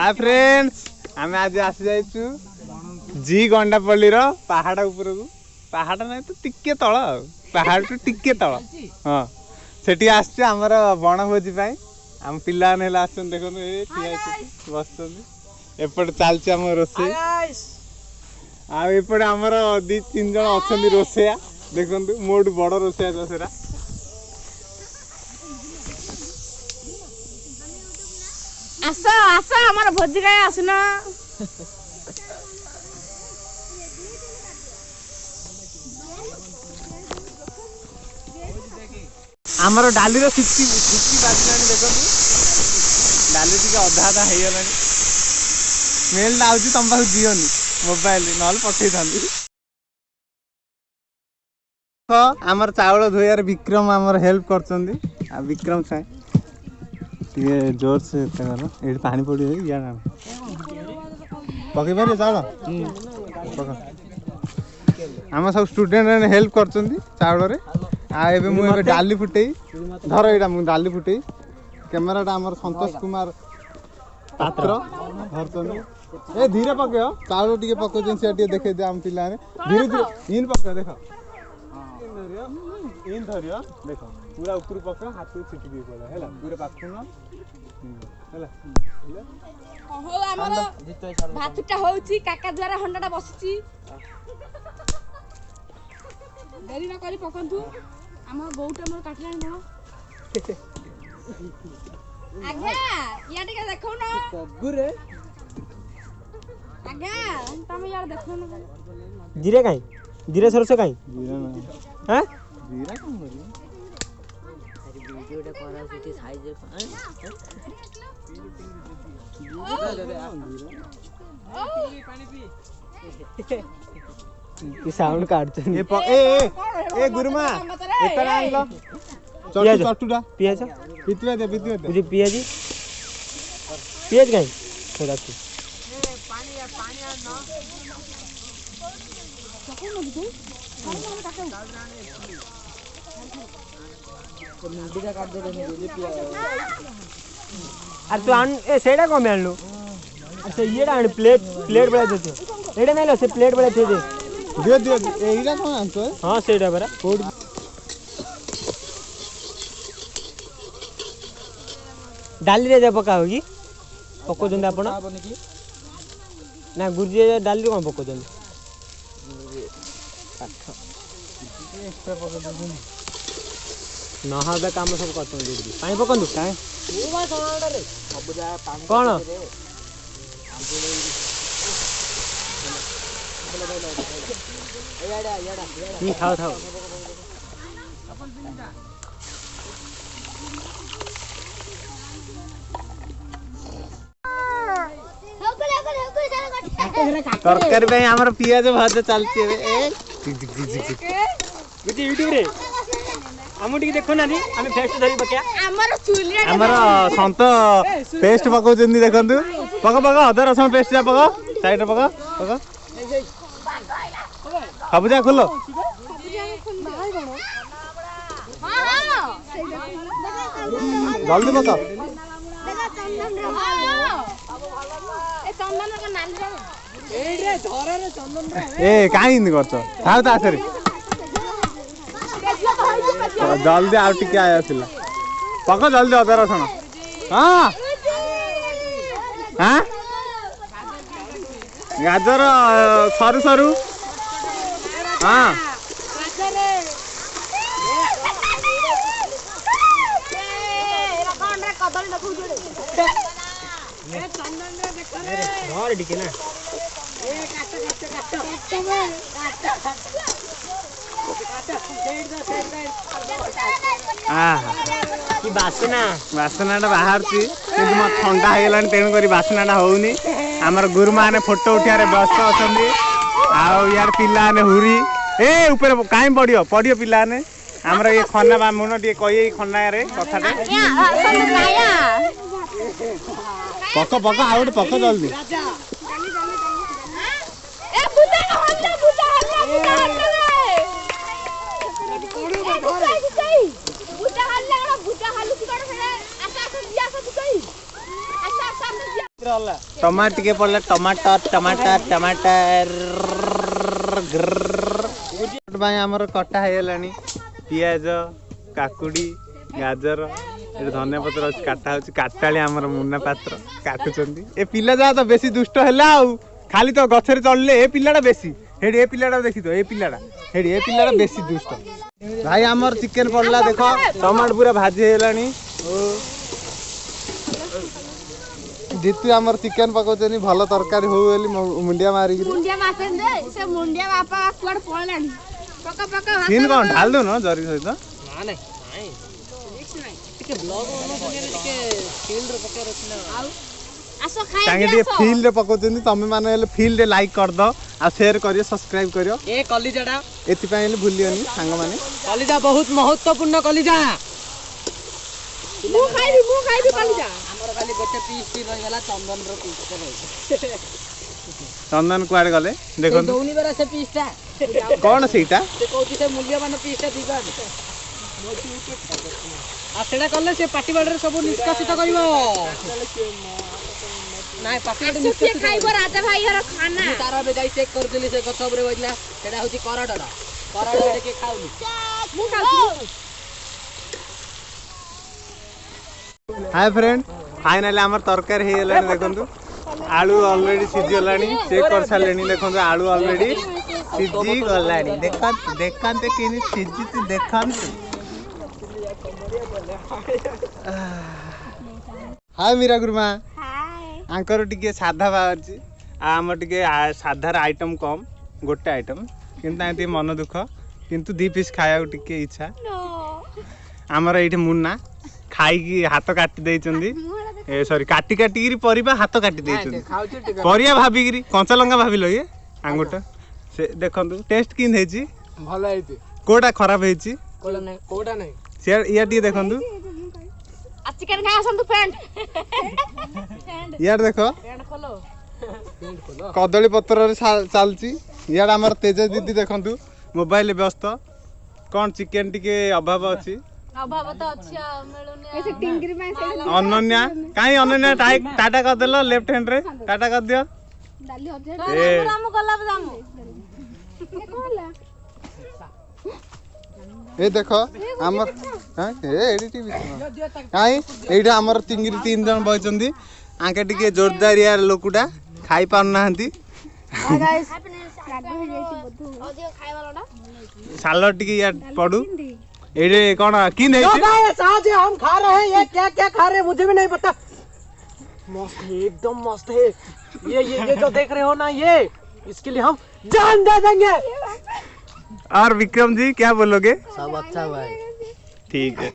hi friends आम आज आसी जाइछु जी गंडापल्ली रो पहाड़ ऊपर को पहाड़ नहीं तो टिके तल पहाड़ टू टिके तल हाँ सेठी आछे हमर बनभोजी पाई हम पिला ने आछन देखो ए ठिया बस एपट चलछि हम रोसे आ एपट हमर 2-3 जन अछंदी रोसेया देखंतु मोड बड़ रोसेया दसरा आसा आसा हमारा भोजी खाए आसना आमर डाली रो सिक्की बाजिलानी देखंतु डाली टिके अधा अधा हे गलानी मेल आउची तम पास दियोनी मोबाइल नल पठै थांदी तो आमर चावल धोयार विक्रम आमर हेल्प करचंदी आ विक्रम साई ये जोर से करो ये पानी पड़ी है या ना पके बारे चावल पका हम सब स्टूडेंट ने हेल्प करचंदी चावल रे आ एबे मु एबे डाली फुटेई धर एडा मु डाली फुटेई कैमराटा हमर संतोष कुमार पात्र धरचंदी ए धीरे पकेओ चावल टिके पको जेन से टिके देखे दे हम पिला ने धीरे धीरे इन पके देखो इन धरियो देखो पूरा ऊपर पका हाथ छिटी दी पड़ा हैला पूरा पाखुन हैला हो हमर भातटा होउची काका द्वारा हंडाटा बसची देरी न करी पकंतु हमर गौटा मोर काटलानी न आगा या टिके देखौ न सगुरे आगा तमे यार देखौ न जीरे काई जीरे सरसो काई जीरा ना हैं जीरा कम करी वीडियोटा करा सिटी साइज की साउंड काट ए गुरुमा एतना आइलो चटू चटूटा पियाज पितवे दे मुझे पियाज काई तो रख मुंडीटा काट दे मुझे अरे तू आन ए सेडा को में आनलो अच्छा ये आन प्लेट बड़ा देते एडा नहीं लो से प्लेट बड़ा दे दे एइरा कोन आनतो हां सेडा बरा कोड डाली रे जा पका होगी पको जंदा आपण ना गुरजी डाली रे कोन पको जंदा नहाबे काम सब करतो दीदी पानी पकंदु काहे कौन खाओ खाओ तरकारी पे हमर पियाज भात चलती है यूट्यूब रे आमुटी देखो ना आम फेस्ट धरी पकिया हमर संत पेस्ट पकाउ जंदी देखंतु पका पका अदर रसुण पेस्ट जा पका साइड पका पका सबजा खोलो जल्दी पका ए काई इन करछ थाउ ता आसरे जल्दी आउ टिके आया थिला पका जल्दी अदर रसुण हां हां गाजर सरू सरू हां घर डिके ना कि बासनाटा बाहर ठंडा हो गलानी तेणु कर बासनाटा होनी आमर गुरु माने फोटो उठारे व्यस्त अच्छा यार पिला हुरी ए ऊपर कहीं पड़ियो पड़ियो पिला ने आमर ये खन्ना बामुन टे कही खन्ना रे कथा पक पक आ पक जल्दी टमाटर टिके पड़ला टमाटर टमाटर टमाटर भाई आमर कटा है पियाज काकुड़ी गाजर ये धनिया पत्र अच्छी काटा हो काटाली आमर मुन्ना पात्र काटुंट ए पिला जा तो बेसी दुष्ट है खाली तो गछरे चढ़ले ए पिलाटा बेसी हेडी ए पिलाटा देखी तो ए पिलाटा हेडी ए पिलाटा बेसी दुष्ट भाई आमर चिकेन पड़ला देख टमाटर पूरा भाजी हेलानी जीतू आमर चिकेन पकाउछनी भल तरकारी हो बोली मुंडिया मारिक मुंडिया मारते दे से मुंडिया बापा कुआड पळलानी पका पका सीन कौन ढाल दो ना जरी सहित ना नहीं नहीं टिके ब्लॉग ओनो संगे टिके फील्ड रे पके रखना आसो खाइ तांगे टे फील्ड रे पकाउछनी तमे माने फील्ड रे लाइक कर दो आ शेयर करियो सब्सक्राइब करियो ए कलिजाडा एति पय भूलियोनी सांग माने कलिजा बहुत महत्वपूर्ण कलिजा मु खाइबी कलिजा हमर खाली गोटे पीस टी रह गेला चंदन रो पीस रे चंदन कुआडे गले देखो दौनी बेरा से पीस ता कौन सेटा से कहती से मूल्यवान पीस ता दिबा आ सेडा करले से पार्टी बाडर सब निष्कासित करिवो नाय पार्टी बाडर निष्कासित खाइबो राजा भाई हर खाना तारा बे जाई चेक कर देली से गछ रे बजला सेडा होती करडडा करडडा के खाउनी मु खाउ हाय फ्रेंड फाइनली आमर तरकारी हे गेलानी देखंतु आलू ऑलरेडी सिझी गलानी चेक कर सालेनी देखंतु आलू ऑलरेडी सिझी गलानी देखंते किनी सिझी देखंतु हाय मीरा गुरुमा हाय आंकर टिके साधा बाहरची आम टिके साधार आइटम कम गोटे आइटम किंतु मन दुख किंतु 2 पीस खाया टिके इच्छा आमर एठी मुन्ना खाई हाथ काटी देइचंदी ए सॉरी काटी काटी परिबा हाथ काटी देइचंदी परिया भाबिगिरी कंचा लंका भाबिलो ये आंगुटा से देखंतु टेस्ट किन हेची भलो आइते कोडा खराब हेची कोडा नहीं से या टी देखंतु आ चिकन खाइ आसंतु फ्रेंड यार देखो फ्रेंड खोलो कदली पत्र रे चालची यार हमर तेज दीदी देखंतु मोबाइल व्यस्त कौन चिकन टिके अभाव अछि अभाव तो अछि मिलुने ऐसे टिंगरी में से अनन्या काई अनन्या टाटा कर देलो लेफ्ट हैंड रे टाटा कर दियो डाली होते राम गलाब जामु ये कोला ए देखो हमर हां ए एडी टीवी काई एडा हमर तिंगिरी 3 जन बइचंदी आके टिके जोरदार यार लोकुडा खाई पान नाहंती गाइस राग हो जाई बधु अधिक खाइ वालाडा सालड टिके यार पडू एडे कोन की नहीं तो गाइस आज हम खा रहे हैं ये क्या क्या खा रहे हैं मुझे भी नहीं पता मस्त है एकदम मस्त है ये जो देख रहे हो ना ये इसके लिए हम जान दे देंगे और विक्रम जी क्या बोलोगे सब अच्छा भाई ठीक है